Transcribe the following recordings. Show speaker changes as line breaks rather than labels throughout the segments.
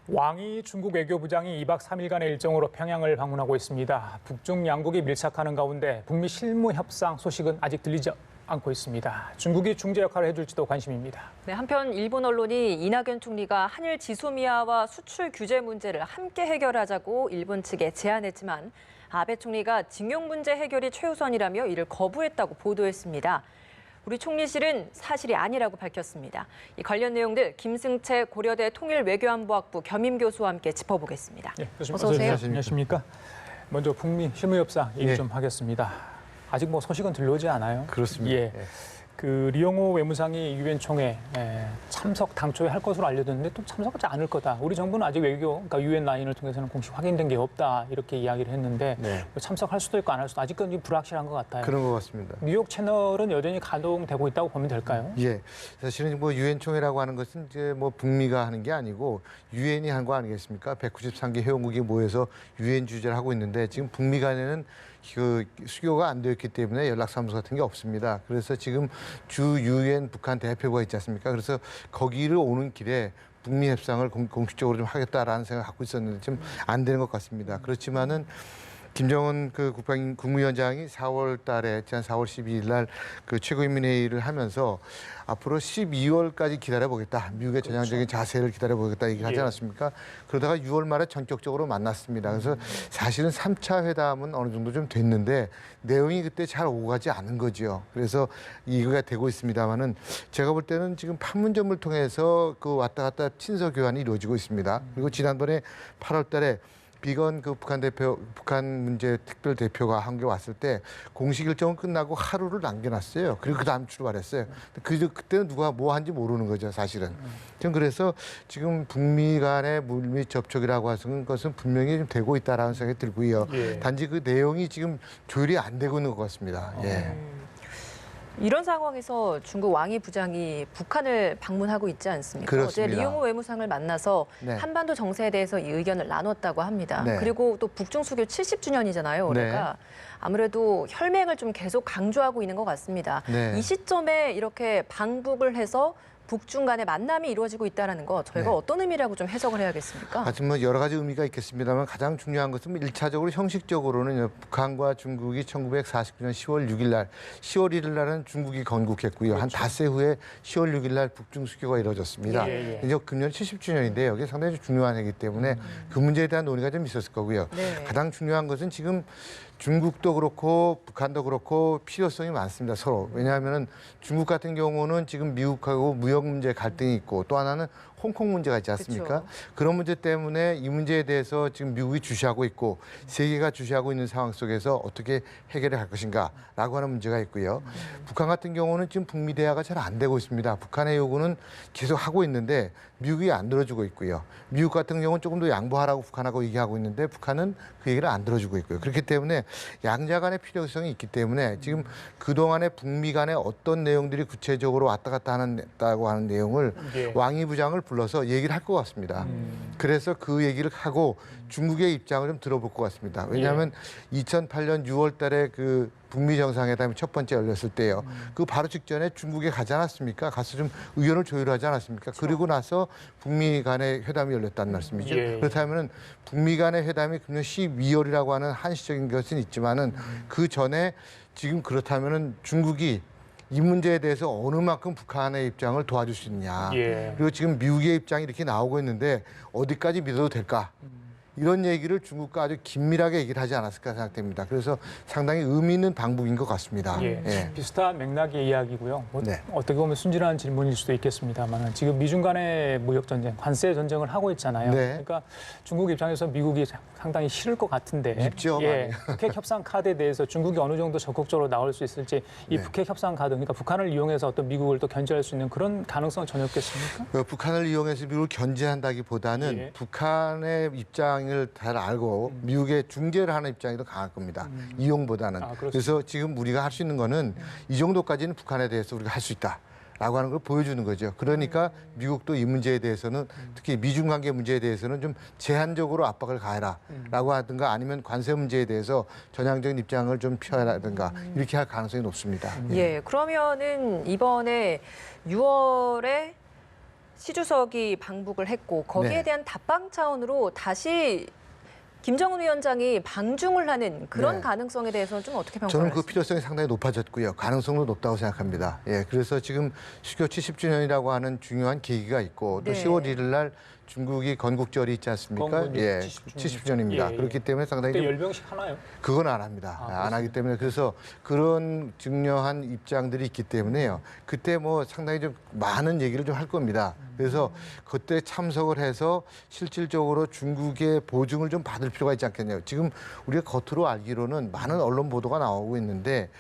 왕이 중국 외교부장이 2박 3일간의 일정으로 평양을 방문하고 있습니다. 북중 양국이 밀착하는 가운데 북미 실무 협상 소식은 아직 들리지 않고 있습니다. 중국이 중재 역할을 해줄지도 관심입니다.
네, 한편 일본 언론이 이낙연 총리가 한일 지소미아와 수출 규제 문제를 함께 해결하자고 일본 측에 제안했지만 아베 총리가 징용 문제 해결이 최우선이라며 이를 거부했다고 보도했습니다. 우리 총리실은 사실이 아니라고 밝혔습니다. 이 관련 내용들 김승채 고려대 통일외교안보학부 겸임 교수와 함께 짚어보겠습니다.
네, 교수님
어서 오세요.
안녕하십니까? 먼저 북미 실무 협상 얘기 좀 하겠습니다. 아직 소식은 들려오지 않아요.
그렇습니다.
예. 그 리용호 외무상이 유엔 총회 참석 당초에 할 것으로 알려졌는데 또 참석하지 않을 거다. 우리 정부는 아직 그러니까 유엔 라인을 통해서는 공식 확인된 게 없다 이렇게 이야기를 했는데 참석할 수도 있고 안 할 수도 아직까지 불확실한 것 같아요.
그런 것 같습니다.
뉴욕 채널은 여전히 가동되고 있다고 보면 될까요?
예, 사실은 유엔 총회라고 하는 것은 이제 북미가 하는 게 아니고 유엔이 한 거 아니겠습니까? 193개 회원국이 모여서 유엔 주재를 하고 있는데 지금 북미 간에는 그 수교가 안 되었기 때문에 연락사무소 같은 게 없습니다. 그래서 지금 주 유엔 북한 대표가 있지 않습니까? 그래서 거기를 오는 길에 북미 협상을 공식적으로 좀 하겠다라는 생각을 갖고 있었는데 좀 안 되는 것 같습니다. 그렇지만은 김정은 그 국무위원장이 4월 달에 지난 4월 12일 날 그 최고인민회의를 하면서 앞으로 12월까지 기다려보겠다. 미국의 전향적인 자세를 기다려보겠다 얘기를 하지 않았습니까? 그러다가 6월 말에 전격적으로 만났습니다. 그래서 사실은 3차 회담은 어느 정도 좀 됐는데 내용이 그때 잘 오고 가지 않은 거죠. 그래서 이거가 되고 있습니다만은 제가 볼 때는 지금 판문점을 통해서 그 왔다 갔다 친서 교환이 이루어지고 있습니다. 그리고 지난번에 8월 달에 비건 그 북한 문제 특별 대표가 한국에 왔을 때 공식 일정은 끝나고 하루를 남겨놨어요. 그리고 그 다음 출발했어요. 그때는 누가 뭐 한지 모르는 거죠, 사실은. 전 그래서 지금 북미 간의 물밑 접촉이라고 하는 것은 분명히 좀 되고 있다라는 생각이 들고요. 단지 그 내용이 지금 조율이 안 되고 있는 것 같습니다.
이런 상황에서 중국 왕이 부장이 북한을 방문하고 있지 않습니까?
그렇습니다.
어제 리용호 외무상을 만나서
네.
한반도 정세에 대해서 이 의견을 나눴다고 합니다.
네.
그리고 또 북중 수교 70주년이잖아요, 올해가. 아무래도 혈맹을 좀 계속 강조하고 있는 것 같습니다.
네.
이 시점에 이렇게 방북을 해서 북중 간의 만남이 이루어지고 있다는 거 저희가 어떤 의미라고 좀 해석을 해야겠습니까?
하여튼 여러 가지 의미가 있겠습니다만 가장 중요한 것은 1차적으로 형식적으로는 북한과 중국이 1949년 10월 6일 날 10월 1일 날은 중국이 건국했고요. 한 닷새 후에 10월 6일 날 북중 수교가 이루어졌습니다. 이제 금년 70주년인데 여기 상당히 중요한 해이기 때문에 그 문제에 대한 논의가 좀 있었을 거고요. 가장 중요한 것은 지금 중국도 그렇고 북한도 그렇고 필요성이 많습니다, 서로. 왜냐하면 중국 같은 경우는 지금 미국하고 무역 문제 갈등이 있고 또 하나는 홍콩 문제가 있지 않습니까?
그쵸.
그런 문제 때문에 이 문제에 대해서 지금 미국이 주시하고 있고 세계가 주시하고 있는 상황 속에서 어떻게 해결해 갈 것인가라고 하는 문제가 있고요. 북한 같은 경우는 지금 북미 대화가 잘 안 되고 있습니다. 북한의 요구는 계속 하고 있는데 미국이 안 들어주고 있고요. 미국 같은 경우는 조금 더 양보하라고 북한하고 얘기하고 있는데 북한은 그 얘기를 안 들어주고 있고요. 그렇기 때문에 양자 간의 필요성이 있기 때문에 지금 그동안에 북미 간에 어떤 내용들이 구체적으로 왔다 갔다 한다고 하는 내용을 왕이 부장을 불러서 얘기를 할 것 같습니다. 그래서 그 얘기를 하고 중국의 입장을 좀 들어볼 것 같습니다. 왜냐하면 2008년 6월 달에 그 북미 정상회담이 첫 번째 열렸을 때요. 그 바로 직전에 중국에 가지 않았습니까? 가서 좀 의견을 조율하지 않았습니까? 그리고 나서 북미 간의 회담이 열렸다는 말씀이죠. 그렇다면 북미 간의 회담이 금년 12월이라고 하는 한시적인 것은 있지만은 그 전에 지금 그렇다면은 중국이 이 문제에 대해서 어느 만큼 북한의 입장을 도와줄 수 있느냐. 그리고 지금 미국의 입장이 이렇게 나오고 있는데 어디까지 믿어도 될까? 이런 얘기를 중국과 아주 긴밀하게 얘기를 하지 않았을까 생각됩니다. 그래서 상당히 의미 있는 방북인 것 같습니다.
비슷한 맥락의 이야기고요. 어떻게 보면 순진한 질문일 수도 있겠습니다만 지금 미중 간의 무역 전쟁, 관세 전쟁을 하고 있잖아요. 그러니까 중국 입장에서 미국이 상당히 싫을 것 같은데
밉죠,
북핵 협상 카드에 대해서 중국이 어느 정도 적극적으로 나올 수 있을지 이 북핵 협상 카드, 그러니까 북한을 이용해서 어떤 미국을 또 견제할 수 있는 그런 가능성은 전혀 없겠습니까?
북한을 이용해서 미국을 견제한다기보다는 북한의 입장을 잘 알고 미국의 중재를 하는 입장이 더 강할 겁니다. 이용보다는. 그래서 지금 우리가 할 수 있는 거는 이 정도까지는 북한에 대해서 우리가 할 수 있다. 라고 하는 걸 보여주는 거죠. 그러니까 미국도 이 문제에 대해서는 특히 미중 관계 문제에 대해서는 좀 제한적으로 압박을 가해라 라고 하든가 아니면 관세 문제에 대해서 전향적인 입장을 좀 펴라든가 이렇게 할 가능성이 높습니다.
그러면은 이번에 6월에 시 주석이 방북을 했고 거기에
네.
대한 답방 차원으로 다시 김정은 위원장이 방중을 하는 그런
네.
가능성에 대해서는 좀 어떻게
저는
평가하세요?
그 필요성이 상당히 높아졌고요. 가능성도 높다고 생각합니다. 예, 그래서 지금 수교 70주년이라고 하는 중요한 계기가 있고 또
네.
10월 1일 날 중국이 건국절이 있지 않습니까?
건국이
예,
70주년.
70주년입니다.
예, 예.
그렇기 때문에 상당히
그때
좀
열병식 하나요?
그건 안 합니다.
아,
안 하기 때문에 그래서 그런 중요한 입장들이 있기 때문에요. 그때 뭐 상당히 좀 많은 얘기를 좀 할 겁니다. 그래서 그때 참석을 해서 실질적으로 중국의 보증을 좀 받을 필요가 있지 않겠냐요. 지금 우리가 겉으로 알기로는 많은 언론 보도가 나오고 있는데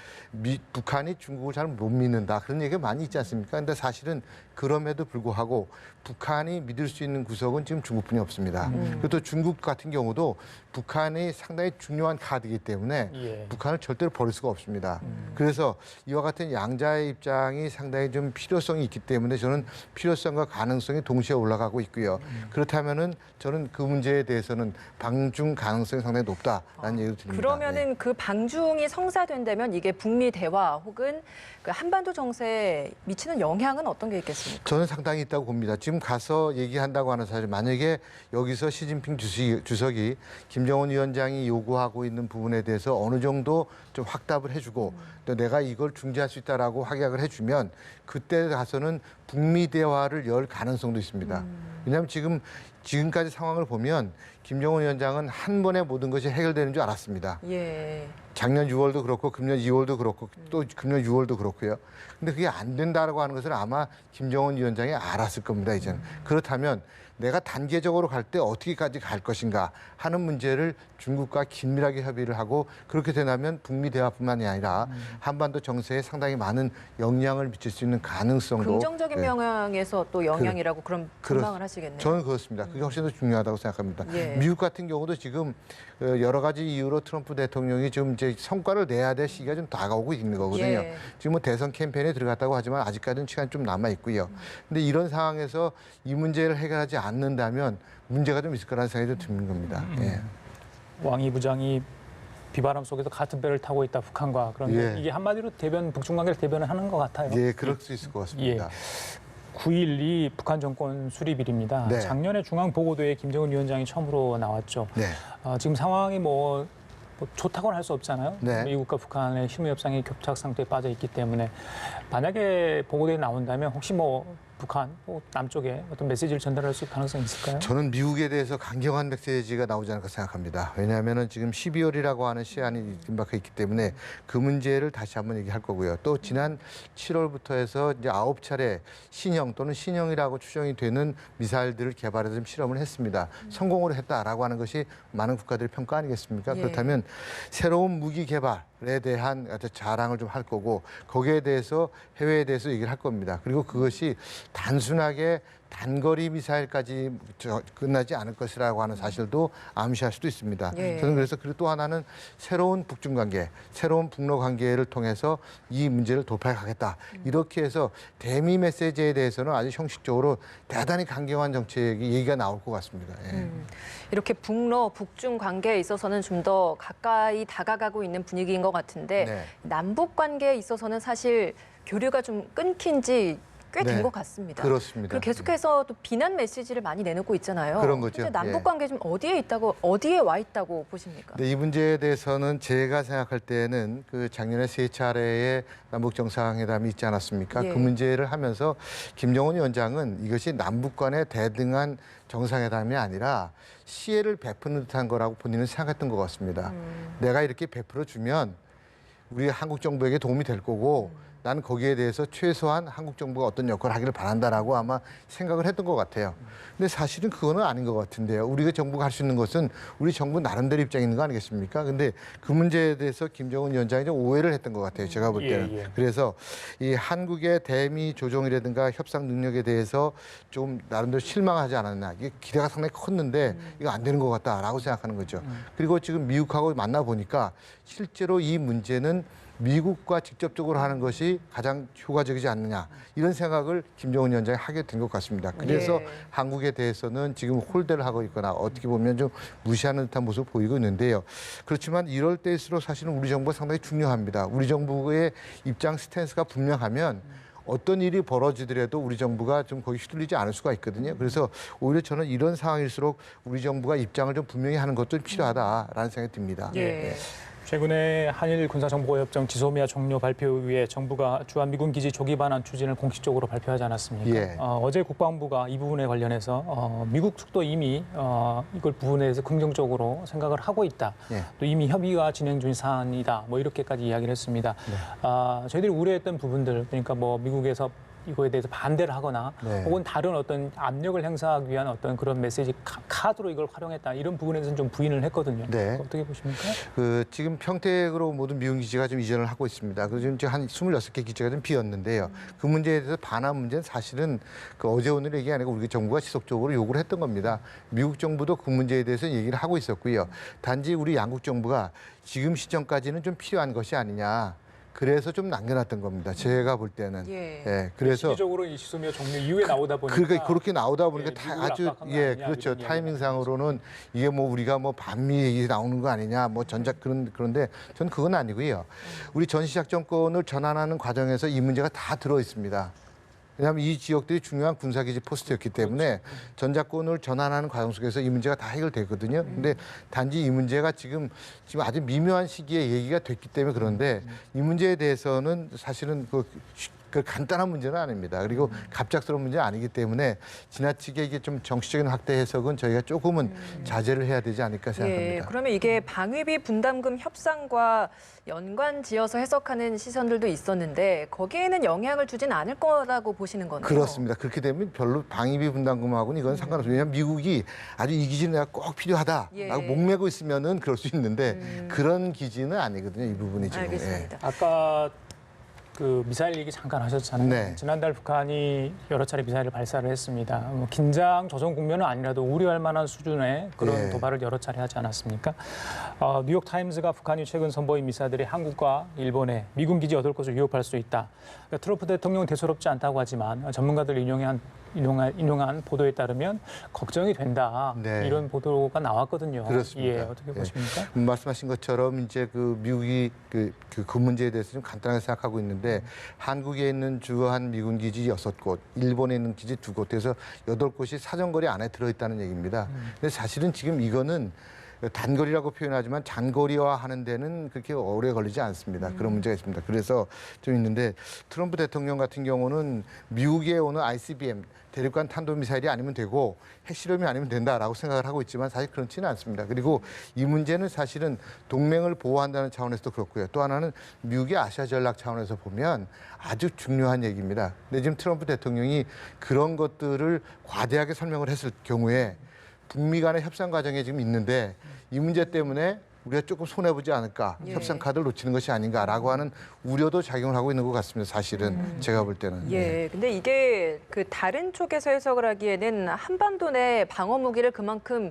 북한이 중국을 잘 못 믿는다 그런 얘기가 많이 있지 않습니까? 그런데 사실은 그럼에도 불구하고 북한이 믿을 수 있는 구석은 지금 중국뿐이 없습니다. 그리고 또 중국 같은 경우도 북한이 상당히 중요한 카드이기 때문에
예.
북한을 절대로 버릴 수가 없습니다. 그래서 이와 같은 양자의 입장이 상당히 좀 필요성이 있기 때문에 저는 필요성과 가능성이 동시에 올라가고 있고요. 그렇다면은 저는 그 문제에 대해서는 방중 가능성이 상당히 높다라는 얘기를 드립니다.
그러면은 그 방중이 성사된다면 이게 북미 대화 혹은 그 한반도 정세에 미치는 영향은 어떤 게 있겠습니까?
저는 상당히 있다고 봅니다. 지금 가서 얘기한다고 하는 사실 만약에 여기서 시진핑 주석이 김정은 위원장이 요구하고 있는 부분에 대해서 어느 정도 좀 확답을 해주고 또 내가 이걸 중재할 수 있다라고 확약을 해주면 그때 가서는 북미 대화를 열 가능성도 있습니다. 왜냐하면 지금까지 상황을 보면 김정은 위원장은 한 번에 모든 것이 해결되는 줄 알았습니다.
예.
작년 6월도 그렇고 금년 2월도 그렇고 또 금년 6월도 그렇고요. 근데 그게 안 된다라고 하는 것을 아마 김정은 위원장이 알았을 겁니다, 이제는. 그렇다면 내가 단계적으로 갈 때 어떻게까지 갈 것인가 하는 문제를 중국과 긴밀하게 협의를 하고 그렇게 된다면 북미 대화뿐만이 아니라 한반도 정세에 상당히 많은 영향을 미칠 수 있는 가능성도
긍정적인
네.
영향에서 또 영향이라고 그런 전망을 하시겠네요.
저는 그렇습니다. 그게 훨씬 더 중요하다고 생각합니다.
예.
미국 같은 경우도 지금 여러 가지 이유로 트럼프 대통령이 지금 이제 성과를 내야 될 시기가 좀 다가오고 있는 거거든요.
예.
지금 뭐 대선 캠페인에 들어갔다고 하지만 아직까지는 시간이 좀 남아 있고요. 근데 이런 상황에서 이 문제를 해결하지 않는다면 문제가 좀 있을 거라는 생각이 좀 드는 겁니다. 예.
왕이 부장이 비바람 속에서 같은 배를 타고 있다 북한과 그런데
예.
이게 한마디로 북중 관계를 대변을 하는 것 같아요.
예, 그럴 수 있을 것 같습니다.
9.12 북한 정권 수립일입니다.
네.
작년에 중앙 보고도에 김정은 위원장이 처음으로 나왔죠.
네.
지금 상황이 뭐 좋다고는 할 수 없잖아요.
네.
미국과 북한의 실무 협상이 겹착 상태에 빠져 있기 때문에 만약에 보고도에 나온다면 혹시 뭐 북한, 남쪽에 어떤 메시지를 전달할 수 있을 가능성이 있을까요?
저는 미국에 대해서 강경한 메시지가 나오지 않을까 생각합니다. 왜냐하면 지금 12월이라고 하는 시한이 임박해 있기 때문에 그 문제를 다시 한번 얘기할 거고요. 또 지난 7월부터 해서 이제 9차례 신형 또는 신형이라고 추정이 되는 미사일들을 개발해서 좀 실험을 했습니다. 성공을 했다라고 하는 것이 많은 국가들의 평가 아니겠습니까?
예.
그렇다면 새로운 무기 개발에 대한 자랑을 좀 할 거고 거기에 대해서 해외에 대해서 얘기를 할 겁니다. 그리고 그것이 단순하게 단거리 미사일까지 끝나지 않을 것이라고 하는 사실도 암시할 수도 있습니다.
예.
저는 그래서 그리고 또 하나는 새로운 북중 관계, 새로운 북러 관계를 통해서 이 문제를 돌파해 가겠다. 이렇게 해서 대미 메시지에 대해서는 아주 형식적으로 대단히 강경한 정책이 얘기가 나올 것 같습니다. 예.
이렇게 북러, 북중 관계에 있어서는 좀 더 가까이 다가가고 있는 분위기인 것 같은데
네.
남북 관계에 있어서는 사실 교류가 좀 끊긴 지 꽤 된
네.
것 같습니다.
그렇습니다.
그리고 계속해서 또 비난 메시지를 많이 내놓고 있잖아요.
그런 거죠.
근데 남북
예.
관계 좀 어디에 와 있다고 보십니까?
이 문제에 대해서는 제가 생각할 때는 그 작년에 3차례의 남북 정상회담이 있지 않았습니까?
예.
그 문제를 하면서 김정은 위원장은 이것이 남북 간의 대등한 정상회담이 아니라 시혜를 베푸는 듯한 거라고 본인은 생각했던 것 같습니다. 내가 이렇게 베풀어 주면 우리 한국 정부에게 도움이 될 거고 나는 거기에 대해서 최소한 한국 정부가 어떤 역할을 하기를 바란다라고 아마 생각을 했던 것 같아요. 근데 사실은 그거는 아닌 것 같은데요. 우리가 정부가 할 수 있는 것은 우리 정부 나름대로 입장이 있는 거 아니겠습니까? 근데 그 문제에 대해서 김정은 위원장이 좀 오해를 했던 것 같아요. 제가 볼 때는.
예.
그래서 이 한국의 대미 조정이라든가 협상 능력에 대해서 좀 나름대로 실망하지 않았나. 이게 기대가 상당히 컸는데 이거 안 되는 것 같다라고 생각하는 거죠. 그리고 지금 미국하고 만나보니까 실제로 이 문제는 미국과 직접적으로 하는 것이 가장 효과적이지 않느냐 이런 생각을 김정은 위원장이 하게 된 것 같습니다. 그래서
예.
한국에 대해서는 지금 홀대를 하고 있거나 어떻게 보면 좀 무시하는 듯한 모습을 보이고 있는데요. 그렇지만 이럴 때일수록 사실은 우리 정부가 상당히 중요합니다. 우리 정부의 입장 스탠스가 분명하면 어떤 일이 벌어지더라도 우리 정부가 좀 거기 휘둘리지 않을 수가 있거든요. 그래서 오히려 저는 이런 상황일수록 우리 정부가 입장을 좀 분명히 하는 것도 필요하다라는 생각이 듭니다.
예.
최근에 한일 군사정보협정 지소미아 종료 발표 이후에 정부가 주한미군 기지 조기 반환 추진을 공식적으로 발표하지 않았습니까?
예.
어제 국방부가 이 부분에 관련해서 미국 측도 이미 이걸 부분에 대해서 긍정적으로 생각을 하고 있다.
예.
또 이미 협의가 진행 중인 사안이다. 뭐 이렇게까지 이야기를 했습니다.
네.
저희들이 우려했던 부분들, 그러니까 뭐 미국에서 이거에 대해서 반대를 하거나
네.
혹은 다른 어떤 압력을 행사하기 위한 어떤 그런 메시지 카드로 이걸 활용했다. 이런 부분에서는 좀 부인을 했거든요.
네.
어떻게 보십니까?
지금 평택으로 모든 미군 기지가 좀 이전을 하고 있습니다. 그래서 지금 한 26개 기지가 좀 비었는데요. 그 문제에 대해서 반환 문제는 사실은 그 어제 오늘 얘기 아니고 우리 정부가 지속적으로 요구를 했던 겁니다. 미국 정부도 그 문제에 대해서 얘기를 하고 있었고요. 단지 우리 양국 정부가 지금 시점까지는 좀 필요한 것이 아니냐. 그래서 좀 남겨놨던 겁니다. 제가 볼 때는.
예.
그래서
시기적으로 이 지소미아 종료 이후에 나오다 보니까
그러니까 그렇게 나오다 보니까
예,
다
미국을
아주
압박한 거 아니냐,
그렇죠.
이런
타이밍상으로는 이게 뭐 우리가 뭐 반미 얘기 나오는 거 아니냐, 뭐 전작 그런데 저는 그건 아니고요. 우리 전시작전권을 전환하는 과정에서 이 문제가 다 들어 있습니다. 왜냐하면 이 지역들이 중요한 군사기지 포스트였기 때문에 전작권을 전환하는 과정 속에서 이 문제가 다 해결되거든요. 근데 단지 이 문제가 지금 아주 미묘한 시기에 얘기가 됐기 때문에 그런데 이 문제에 대해서는 사실은 그 간단한 문제는 아닙니다. 그리고 갑작스러운 문제는 아니기 때문에 지나치게 이게 좀 정치적인 확대 해석은 저희가 조금은 자제를 해야 되지 않을까 생각합니다.
예, 그러면 이게 방위비 분담금 협상과 연관지어서 해석하는 시선들도 있었는데 거기에는 영향을 주진 않을 거라고 보시는 거네요.
그렇습니다. 그렇게 되면 별로 방위비 분담금하고는 이건 상관없어요. 왜냐하면 미국이 아주 이 기지는 내가 꼭 필요하다라고
예.
목매고 있으면은 그럴 수 있는데 그런 기지는 아니거든요. 이 부분이 지금.
알겠습니다.
아까 그 미사일 얘기 잠깐 하셨잖아요.
네.
지난달 북한이 여러 차례 미사일을 발사를 했습니다. 뭐 긴장 조성 국면은 아니라도 우려할 만한 수준의 그런
예.
도발을 여러 차례 하지 않았습니까? 뉴욕 타임즈가 북한이 최근 선보인 미사일들이 한국과 일본에 미군 기지 8곳을 위협할 수 있다. 그러니까 트럼프 대통령은 대수롭지 않다고 하지만 전문가들 인용한 보도에 따르면 걱정이 된다.
네.
이런 보도가 나왔거든요.
그렇습니다.
예, 어떻게 보십니까?
말씀하신 것처럼 이제 그 미국이 그 문제에 대해서 좀 간단하게 생각하고 있는데 한국에 있는 주한 미군 기지 6곳, 일본에 있는 기지 2곳, 그래서 8곳이 사정거리 안에 들어있다는 얘기입니다. 근데 사실은 지금 이거는 단거리라고 표현하지만 장거리화 하는 데는 그렇게 오래 걸리지 않습니다. 그런 문제가 있습니다. 그래서 좀 있는데 트럼프 대통령 같은 경우는 미국에 오는 ICBM 대륙간 탄도미사일이 아니면 되고 핵실험이 아니면 된다라고 생각을 하고 있지만 사실 그렇지는 않습니다. 그리고 이 문제는 사실은 동맹을 보호한다는 차원에서도 그렇고요. 또 하나는 미국의 아시아 전략 차원에서 보면 아주 중요한 얘기입니다. 근데 지금 트럼프 대통령이 그런 것들을 과대하게 설명을 했을 경우에 북미 간의 협상 과정에 지금 있는데 이 문제 때문에 우리가 조금 손해보지 않을까,
예.
협상 카드를 놓치는 것이 아닌가라고 하는 우려도 작용을 하고 있는 것 같습니다. 사실은 제가 볼 때는.
예, 근데 이게 그 다른 쪽에서 해석을 하기에는 한반도 내 방어 무기를 그만큼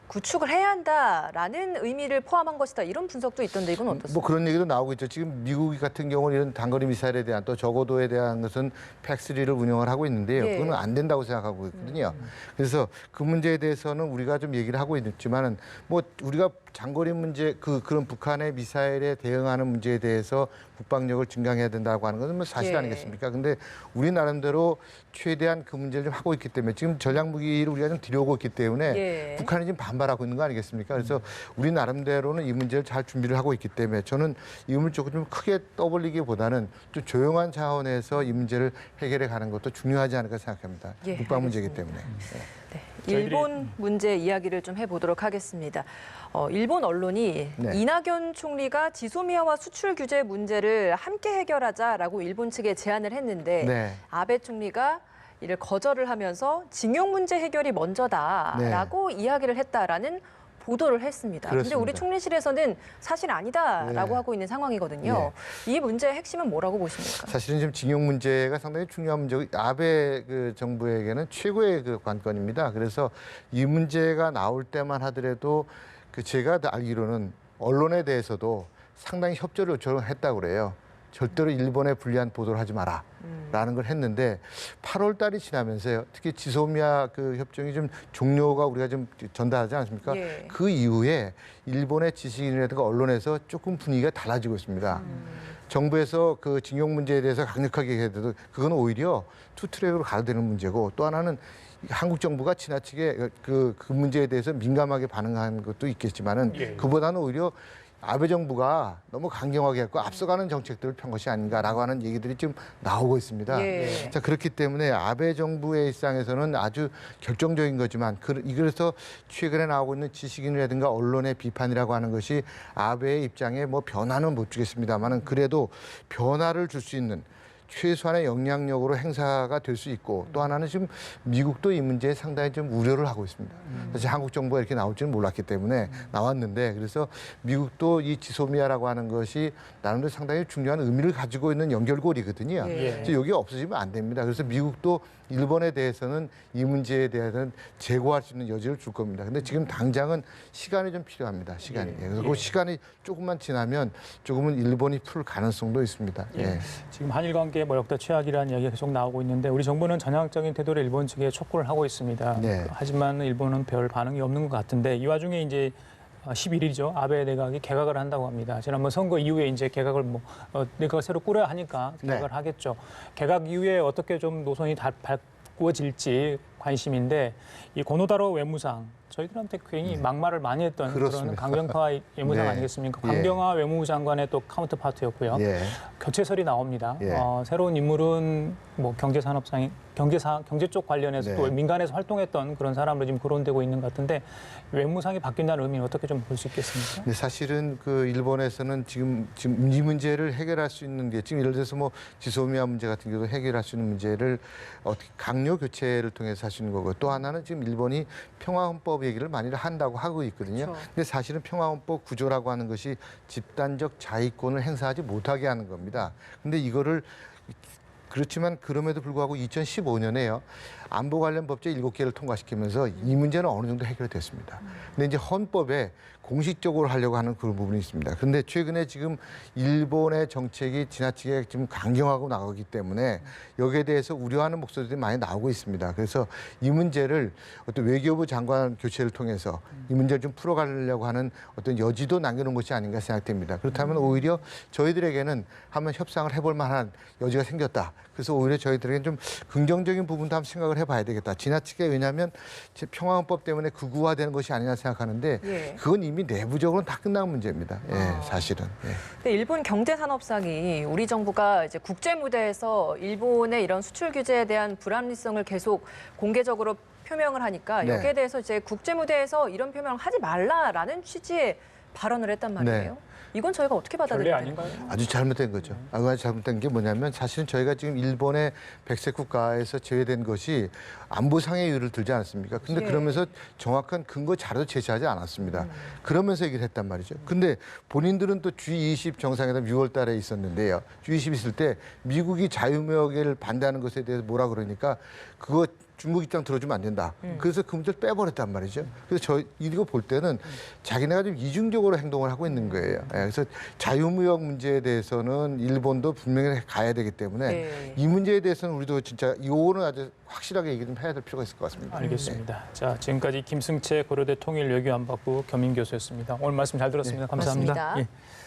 구축을 해야 한다라는 의미를 포함한 것이다. 이런 분석도 있던데 이건 어떻습니까?
뭐 그런 얘기도 나오고 있죠. 지금 미국 같은 경우는 이런 단거리 미사일에 대한 또 저고도에 대한 것은 팩3를 운영을 하고 있는데요.
예.
그거는 안 된다고 생각하고 있거든요. 그래서 그 문제에 대해서는 우리가 좀 얘기를 하고 있지만은 뭐 우리가 장거리 문제 그런 북한의 미사일에 대응하는 문제에 대해서 국방력을 증강해야 된다고 하는 것은 뭐 사실
예.
아니겠습니까? 근데 우리 나름대로 최대한 그 문제를 좀 하고 있기 때문에 지금 전략 무기를 우리가 좀 들여오고 있기 때문에
예.
북한이 지금 반발하고 있는 거 아니겠습니까? 그래서 우리 나름대로는 이 문제를 잘 준비를 하고 있기 때문에 저는 이 문제를 조금 좀 크게 떠벌리기보다는 좀 조용한 차원에서 이 문제를 해결해 가는 것도 중요하지 않을까 생각합니다.
예,
국방 문제이기
알겠습니다.
때문에.
네,
저희들이-
일본 문제 이야기를 좀 해보도록 하겠습니다. 일본 언론이
네.
이낙연 총리가 지소미아와 수출 규제 문제를 함께 해결하자라고 일본 측에 제안을 했는데
네.
아베 총리가 이를 거절을 하면서 징용 문제 해결이 먼저다라고 이야기를 했다라는 보도를 했습니다. 그런데 우리
그렇습니다.
총리실에서는 사실 아니다라고
네.
하고 있는 상황이거든요. 이 문제의 핵심은 뭐라고 보십니까?
사실은 지금 징용 문제가 상당히 중요한 문제고 아베 그 정부에게는 최고의 그 관건입니다. 그래서 이 문제가 나올 때만 하더라도 그 제가 알기로는 언론에 대해서도 상당히 협조를 요청했다고 그래요. 절대로 일본에 불리한 보도를 하지 마라. 라는 걸 했는데 8월 달이 지나면서요. 특히 지소미아 그 협정이 좀 종료가 우리가 좀 전달하지 않습니까?
예.
그 이후에 일본의 지식인이라든가 언론에서 조금 분위기가 달라지고 있습니다. 정부에서 그 징용 문제에 대해서 강력하게 얘기해도 그건 오히려 투트랙으로 가야 되는 문제고 또 하나는 한국 정부가 지나치게 그 문제에 대해서 민감하게 반응한 것도 있겠지만은
예.
그보다는 오히려 아베 정부가 너무 강경하게 했고 앞서가는 정책들을 편 것이 아닌가라고 하는 얘기들이 지금 나오고 있습니다.
예.
자, 그렇기 때문에 아베 정부의 입장에서는 아주 결정적인 거지만 그래서 최근에 나오고 있는 지식인이라든가 언론의 비판이라고 하는 것이 아베의 입장에 뭐 변화는 못 주겠습니다만은 그래도 변화를 줄 수 있는 최소한의 영향력으로 행사가 될 수 있고 또 하나는 지금 미국도 이 문제에 상당히 좀 우려를 하고 있습니다. 사실 한국 정부가 이렇게 나올 줄은 몰랐기 때문에 나왔는데 그래서 미국도 이 지소미아라고 하는 것이 나름대로 상당히 중요한 의미를 가지고 있는 연결고리거든요.
예.
그래서 여기 없어지면 안 됩니다. 그래서 미국도 일본에 대해서는 이 문제에 대해서는 제고할 수 있는 여지를 줄 겁니다. 근데 지금 당장은 시간이 좀 필요합니다. 시간이. 그래서 그 시간이 조금만 지나면 조금은 일본이 풀 가능성도 있습니다. 예.
지금 한일 관계 뭐 역대 최악이라는 이야기가 계속 나오고 있는데 우리 정부는 전향적인 태도를 일본 측에 촉구를 하고 있습니다.
네.
하지만 일본은 별 반응이 없는 것 같은데 이 와중에 이제 11일이죠. 아베 내각이 개각을 한다고 합니다. 지난번 선거 이후에 이제 개각을 내각을 새로 꾸려야 하니까 개각을 하겠죠. 개각 이후에 어떻게 좀 노선이 바꾸어질지 관심인데 이 고노다로 외무상 저희들한테 괜히 막말을 많이 했던
그렇습니다.
그런 강경화 외무상
네.
아니겠습니까?
예.
강경화 외무부 장관의 또 카운터파트였고요.
예.
교체설이 나옵니다.
예.
새로운 인물은 뭐 경제 쪽 관련해서
네.
또 민간에서 활동했던 그런 사람으로 지금 거론되고 있는 것 같은데 외무상이 바뀐다는 의미는 어떻게 좀 볼 수 있겠습니까?
근데 사실은 그 일본에서는 지금 이 문제를 해결할 수 있는 게 지금 예를 들어서 뭐 지소미아 문제 같은 경우도 해결할 수 있는 문제를 어떻게 강요 교체를 통해서 할 수 있는 거고 또 하나는 지금 일본이 평화헌법 얘기를 많이 한다고 하고 있거든요.
그렇죠.
근데 사실은 평화헌법 구조라고 하는 것이 집단적 자위권을 행사하지 못하게 하는 겁니다. 근데 이거를 그렇지만 그럼에도 불구하고 2015년에요. 안보 관련 법제 7개를 통과시키면서 이 문제는 어느 정도 해결됐습니다. 근데 이제 헌법에 공식적으로 하려고 하는 그런 부분이 있습니다. 그런데 최근에 지금 일본의 정책이 지나치게 지금 강경하고 나가기 때문에 여기에 대해서 우려하는 목소리들이 많이 나오고 있습니다. 그래서 이 문제를 어떤 외교부 장관 교체를 통해서 이 문제를 좀 풀어가려고 하는 어떤 여지도 남겨놓은 것이 아닌가 생각됩니다. 그렇다면 오히려 저희들에게는 한번 협상을 해볼 만한 여지가 생겼다. 그래서 오히려 저희들에게는 좀 긍정적인 부분도 한번 생각을 해봐야 되겠다. 지나치게 왜냐하면 평화헌법 때문에 극우화되는 것이 아니냐 생각하는데
예.
그건 이미 내부적으로는 다 끝난 문제입니다. 예, 사실은. 예.
근데 일본 경제산업상이 우리 정부가 이제 국제 무대에서 일본의 이런 수출 규제에 대한 불합리성을 계속 공개적으로 표명을 하니까
네.
여기에 대해서 이제 국제 무대에서 이런 표명을 하지 말라라는 취지의 발언을 했단 말이에요.
네.
이건 저희가 어떻게
결례
받아들여야 되는
아닌가요?
거예요?
아주 잘못된 거죠. 아주 잘못된 게 뭐냐면 사실은 저희가 지금 일본의 백색 국가에서 제외된 것이 안보상의 이유를 들지 않았습니까? 근데
예.
그러면서 정확한 근거 자료도 제시하지 않았습니다. 그러면서 얘기를 했단 말이죠. 근데 본인들은 또 G20 정상회담 6월 달에 있었는데요. G20 있을 때 미국이 자유무역을 반대하는 것에 대해서 뭐라 그러니까 그거 중국 입장 들어주면 안 된다. 그래서 그 문제를 빼버렸단 말이죠. 그래서 이거 볼 때는 자기네가 좀 이중적으로 행동을 하고 있는 거예요. 예, 그래서 자유무역 문제에 대해서는 일본도 분명히 가야 되기 때문에
네.
이 문제에 대해서는 우리도 진짜 이거는 아주 확실하게 얘기 좀 해야 될 필요가 있을 것 같습니다.
알겠습니다. 자, 지금까지 김승채 고려대 통일외교안보학부 겸임교수였습니다. 오늘 말씀 잘 들었습니다. 감사합니다.
고맙습니다.
예.